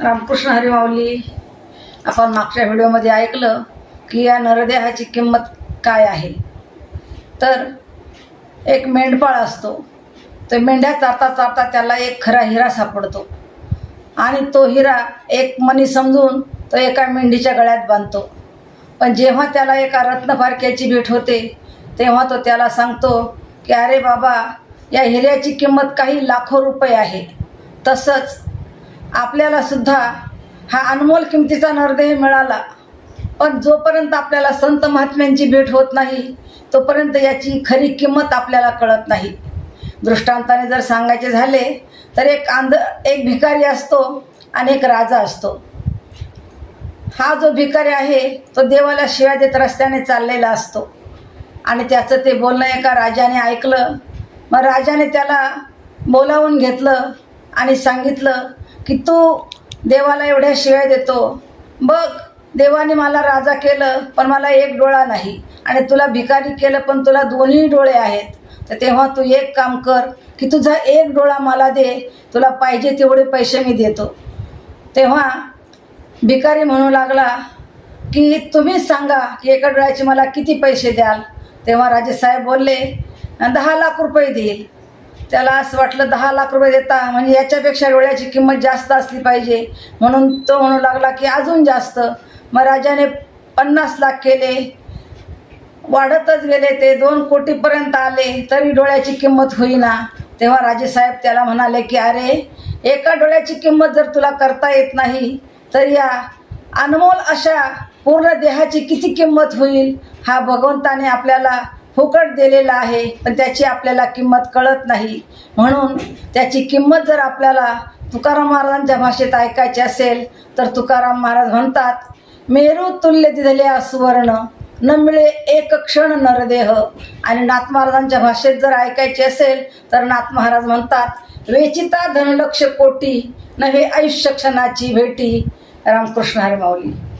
रामकृष्ण हरी माऊली. आपण मागच्या व्हिडिओमध्ये ऐकलं की या नरदेहाची किंमत काय आहे. तर एक मेंढपाळ असतो. तो मेंढ्या चारता चारता त्याला एक खरा हिरा सापडतो आणि तो हिरा एक मणी समजून तो एका मेंढीच्या गळ्यात बांधतो. पण जेव्हा त्याला एका रत्नपारख्याची भेट होते तेव्हा तो त्याला सांगतो की अरे बाबा, या हिऱ्याची किंमत काही लाखो रुपये आहे. तसंच आपल्याला सुद्धा हा अनमोल किमतीचा नरदेह मिळाला, पण जोपर्यंत आपल्याला संत महात्म्यांची भेट होत नाही तोपर्यंत याची खरी किंमत आपल्याला कळत नाही. दृष्टांताने जर सांगायचे झाले तर एक भिकारी असतो आणि एक राजा असतो. हा जो भिकारी आहे तो देवाला शिव्या देत रस्त्याने चाललेला असतो आणि त्याचं ते बोलणं एका राजाने ऐकलं. मग राजाने त्याला बोलावून घेतलं आणि सांगितलं की तू देवाला एवढ्या शिव्या देतो, बघ देवाने मला राजा केलं पण मला एक डोळा नाही आणि तुला भिकारी केलं पण तुला दोन्ही डोळे आहेत. तर तेव्हा तू एक काम कर की तुझा एक डोळा मला दे, तुला पाहिजे तेवढे पैसे मी देतो. तेव्हा भिकारी म्हणू लागला की तुम्हीच सांगा की एका डोळ्याचे मला किती पैसे द्याल. तेव्हा राजेसाहेब बोलले 10 लाख रुपये देईल. त्याला असं वाटलं 10 लाख रुपये देता म्हणजे याच्यापेक्षा डोळ्याची किंमत जास्त असली पाहिजे, म्हणून तो म्हणू लागला की अजून जास्त. मग राजाने 50 लाख केले, वाढतच गेले, ते 2 कोटीपर्यंत आले तरी डोळ्याची किंमत होईना. तेव्हा राजेसाहेब त्याला म्हणाले की अरे, एका डोळ्याची किंमत जर तुला करता येत नाही तर या अनमोल अशा पूर्ण देहाची किती किंमत होईल. हा भगवंताने आपल्याला फुकट दिलेला आहे पण त्याची आपल्याला किंमत कळत नाही. म्हणून त्याची किंमत जर आपल्याला तुकाराम महाराजांच्या भाषेत ऐकायची असेल तर तुकाराम महाराज म्हणतात, मेरू तुल्य दिधल्या सुवर्ण न मिळे एक क्षण नरदेह. आणि नाथ महाराजांच्या भाषेत जर ऐकायची असेल तर नाथ महाराज म्हणतात, वेचिता धनलक्ष कोटी नव्हे आयुष्य क्षणाची भेटी. रामकृष्ण हरी माऊली.